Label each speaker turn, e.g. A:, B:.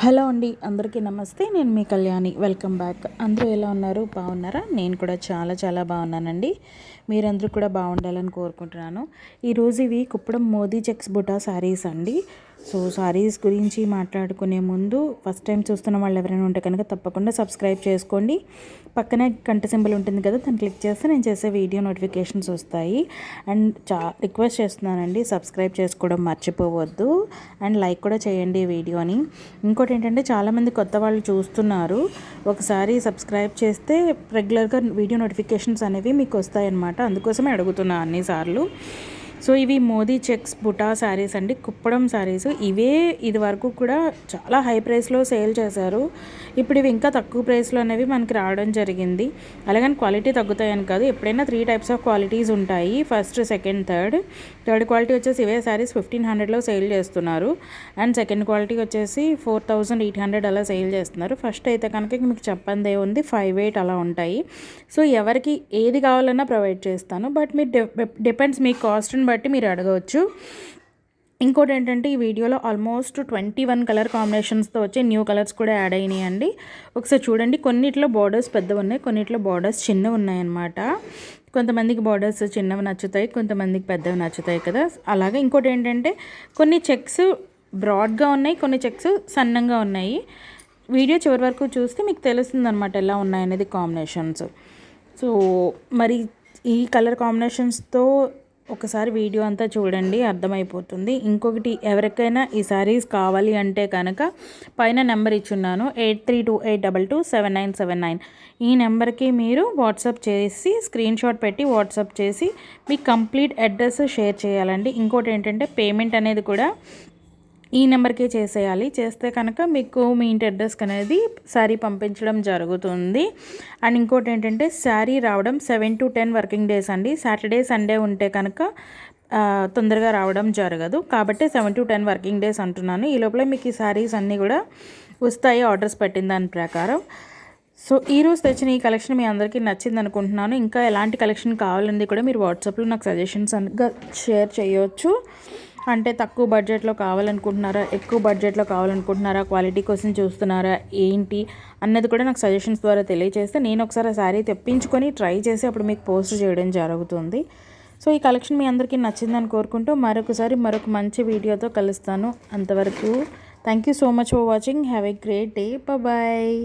A: Hello అండి, అందరికీ నమస్తే. నేను మీ కళ్యాణి. Welcome back. అందరూ ఎలా ఉన్నారు? బాగున్నారా? నేను కూడా చాలా చాలా బాగున్నానండి. మీరందరూ కూడా బాగుండాలని కోరుకుంటున్నాను. ఈరోజు ఇవి కుప్పడం మోదీ చెక్స్ బుటా శారీస్ అండి. సో శారీస్ గురించి మాట్లాడుకునే ముందు ఫస్ట్ టైం చూస్తున్న వాళ్ళు ఎవరైనా ఉంటే కనుక తప్పకుండా సబ్స్క్రైబ్ చేసుకోండి. పక్కనే గంట సింబల్ ఉంటుంది కదా, దాన్ని క్లిక్ చేస్తే నేను చేసే వీడియో నోటిఫికేషన్స్ వస్తాయి. అండ్ రిక్వెస్ట్ చేస్తున్నానండి, సబ్స్క్రైబ్ చేసుకోవడం మర్చిపోవద్దు. అండ్ లైక్ కూడా చేయండి వీడియోని. ఇంకోటి ఏంటంటే, చాలామంది కొత్త వాళ్ళు చూస్తున్నారు. ఒకసారి సబ్స్క్రైబ్ చేస్తే రెగ్యులర్గా వీడియో నోటిఫికేషన్స్ అనేవి మీకు వస్తాయన్నమాట. అందుకోసమే అడుగుతున్నా అన్నిసార్లు. సో ఇవి మోదీ చెక్స్ బుటా శారీస్ అండి, కుప్పడం శారీస్. ఇవే ఇది వరకు కూడా చాలా హై ప్రైస్లో సేల్ చేశారు. ఇప్పుడు ఇవి ఇంకా తక్కువ ప్రైస్లో అనేవి మనకి రావడం జరిగింది. అలాగని క్వాలిటీ తగ్గుతాయని కాదు, ఎప్పుడైనా 3 టైప్స్ ఆఫ్ క్వాలిటీస్ ఉంటాయి. ఫస్ట్, సెకండ్, థర్డ్ క్వాలిటీ వచ్చేసి ఇవే శారీస్ 1500లో సేల్ చేస్తున్నారు. అండ్ సెకండ్ క్వాలిటీ వచ్చేసి 4800 అలా సేల్ చేస్తున్నారు. ఫస్ట్ అయితే కనుక మీకు చెప్పందే ఉంది, 58 అలా ఉంటాయి. సో ఎవరికి ఏది కావాలన్నా ప్రొవైడ్ చేస్తాను. బట్ మీరు డిపెండ్స్ మీ కాస్ట్ని బట్టి మీరు అడగవచ్చు. ఇంకోటి ఏంటంటే, ఈ వీడియోలో ఆల్మోస్ట్ 21 కలర్ కాంబినేషన్స్తో వచ్చే న్యూ కలర్స్ కూడా యాడ్ అయినాయండి. ఒకసారి చూడండి. కొన్నిట్లో బార్డర్స్ పెద్దవి ఉన్నాయి, కొన్నిట్లో బార్డర్స్ చిన్నవి ఉన్నాయన్నమాట. కొంతమందికి బార్డర్స్ చిన్నవి నచ్చుతాయి, కొంతమందికి పెద్దవి నచ్చుతాయి కదా. అలాగే ఇంకోటి ఏంటంటే, కొన్ని చెక్స్ బ్రాడ్గా ఉన్నాయి, కొన్ని చెక్స్ సన్నంగా ఉన్నాయి. వీడియో చివరి వరకు చూస్తే మీకు తెలుస్తుంది అనమాట ఎలా ఉన్నాయనేది కాంబినేషన్స్. సో మరి ఈ కలర్ కాంబినేషన్స్తో ఒకసారి వీడియో అంతా చూడండి, అర్థమైపోతుంది. ఇంకొకటి, ఎవరికైనా ఈ శారీస్ కావాలి అంటే కనుక పైన నెంబర్ ఇచ్చున్నాను, 8328227979. ఈ నెంబర్కి మీరు వాట్సాప్ చేసి స్క్రీన్ షాట్ పెట్టి వాట్సాప్ చేసి మీ కంప్లీట్ అడ్రస్ షేర్ చేయాలండి. ఇంకోటి ఏంటంటే, పేమెంట్ అనేది కూడా ఈ నెంబర్కే చేసేయాలి. చేస్తే కనుక మీకు మీ ఇంటి అడ్రస్కి అనేది శారీ పంపించడం జరుగుతుంది. అండ్ ఇంకోటి ఏంటంటే, శారీ రావడం 7 to 10 వర్కింగ్ డేస్ అండి. సాటర్డే సండే ఉంటే కనుక తొందరగా రావడం జరగదు. కాబట్టి 7 to 10 వర్కింగ్ డేస్ అంటున్నాను. ఈ లోపల మీకు ఈ శారీస్ అన్నీ కూడా వస్తాయి ఆర్డర్స్ పెట్టిన దాని ప్రకారం. సో ఈరోజు తెచ్చిన ఈ కలెక్షన్ మీ అందరికీ నచ్చింది అనుకుంటున్నాను. ఇంకా ఎలాంటి కలెక్షన్ కావాలంది కూడా మీరు వాట్సాప్లో నాకు సజెషన్స్ షేర్ చేయవచ్చు. అంటే తక్కువ బడ్జెట్లో కావాలనుకుంటున్నారా, ఎక్కువ బడ్జెట్లో కావాలనుకుంటున్నారా, క్వాలిటీ కోసం చూస్తున్నారా, ఏంటి అన్నది కూడా నాకు సజెషన్స్ ద్వారా తెలియజేస్తే నేను ఒకసారి ఆ శారీ తెప్పించుకొని ట్రై చేసి అప్పుడు మీకు పోస్ట్ చేయడం జరుగుతుంది. సో ఈ కలెక్షన్ మీ అందరికీ నచ్చిందని కోరుకుంటూ మరొక మంచి వీడియోతో కలుస్తాను. అంతవరకు thank you so much for watching. Have a great day. Bye.